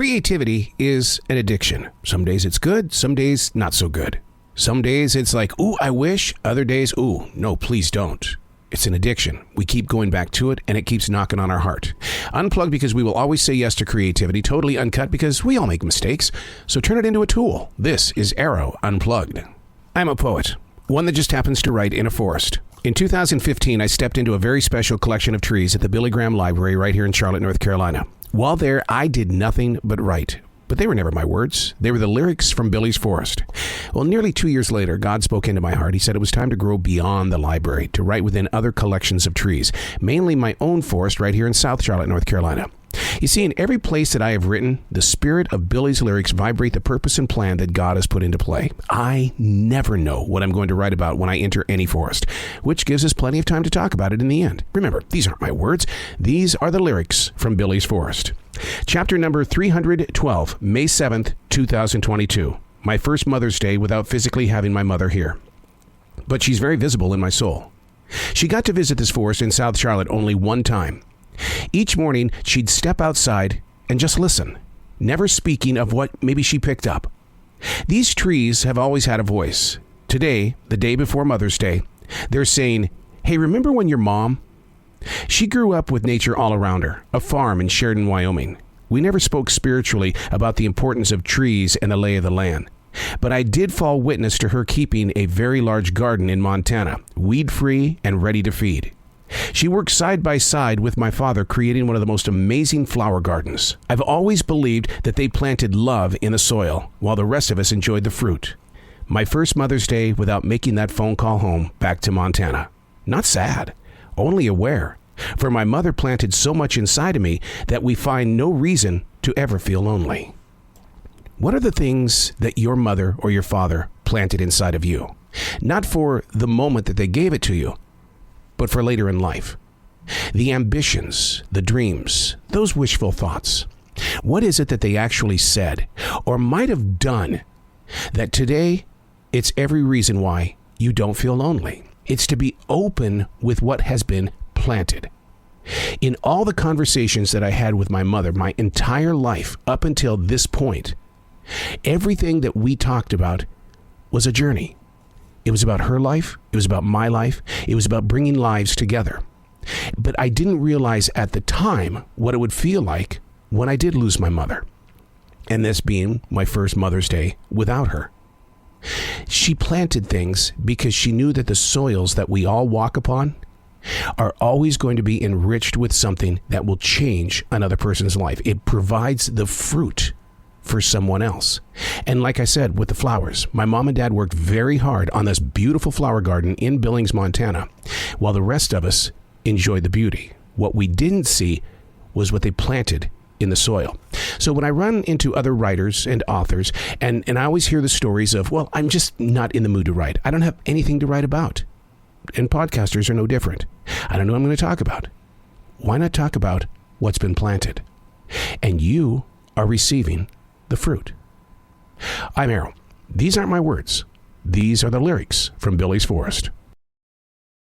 Creativity is an addiction. Some days it's good, some days not so good. Some days it's like, ooh, I wish. Other days, ooh, no, please don't. It's an addiction. We keep going back to it, and it keeps knocking on our heart. Unplugged because we will always say yes to creativity. Totally uncut because we all make mistakes. So turn it into a tool. This is Arroe Unplugged. I'm a poet, one that just happens to write in a forest. In 2015, I stepped into a very special collection of trees at the Billy Graham Library right here in Charlotte, North Carolina. While there, I did nothing but write. But they were never my words. They were the lyrics from Billy's Forest. Well, nearly 2 years later, God spoke into my heart. He said it was time to grow beyond the library, to write within other collections of trees, mainly my own forest right here in South Charlotte, North Carolina. You see, in every place that I have written, the spirit of Billy's lyrics vibrate the purpose and plan that God has put into play. I never know what I'm going to write about when I enter any forest, which gives us plenty of time to talk about it in the end. Remember, these aren't my words. These are the lyrics from Billy's Forest. Chapter number 312, May 7th, 2022. My first Mother's Day without physically having my mother here. But she's very visible in my soul. She got to visit this forest in South Charlotte only one time. Each morning, she'd step outside and just listen, never speaking of what maybe she picked up. These trees have always had a voice. Today, the day before Mother's Day, they're saying, hey, remember when your mom? She grew up with nature all around her, a farm in Sheridan, Wyoming. We never spoke spiritually about the importance of trees and the lay of the land. But I did fall witness to her keeping a very large garden in Montana, weed-free and ready to feed. She worked side by side with my father, creating one of the most amazing flower gardens. I've always believed that they planted love in the soil, while the rest of us enjoyed the fruit. My first Mother's Day without making that phone call home back to Montana. Not sad, only aware. For my mother planted so much inside of me that we find no reason to ever feel lonely. What are the things that your mother or your father planted inside of you? Not for the moment that they gave it to you, but for later in life. The ambitions, the dreams, those wishful thoughts. What is it that they actually said or might have done that today it's every reason why you don't feel lonely? It's to be open with what has been planted. In all the conversations that I had with my mother my entire life up until this point, everything that we talked about was a journey. It was about her life. It was about my life. It was about bringing lives together. But I didn't realize at the time what it would feel like when I did lose my mother. And this being my first Mother's Day without her. She planted things because she knew that the soils that we all walk upon are always going to be enriched with something that will change another person's life. It provides the fruit for someone else. And like I said, with the flowers, my mom and dad worked very hard on this beautiful flower garden in Billings, Montana, while the rest of us enjoyed the beauty. What we didn't see was what they planted in the soil. So when I run into other writers and authors, and I always hear the stories of, well, I'm just not in the mood to write. I don't have anything to write about. And podcasters are no different. I don't know what I'm going to talk about. Why not talk about what's been planted? And you are receiving the fruit. I'm Arroe. These aren't my words. These are the lyrics from Billy's Forest.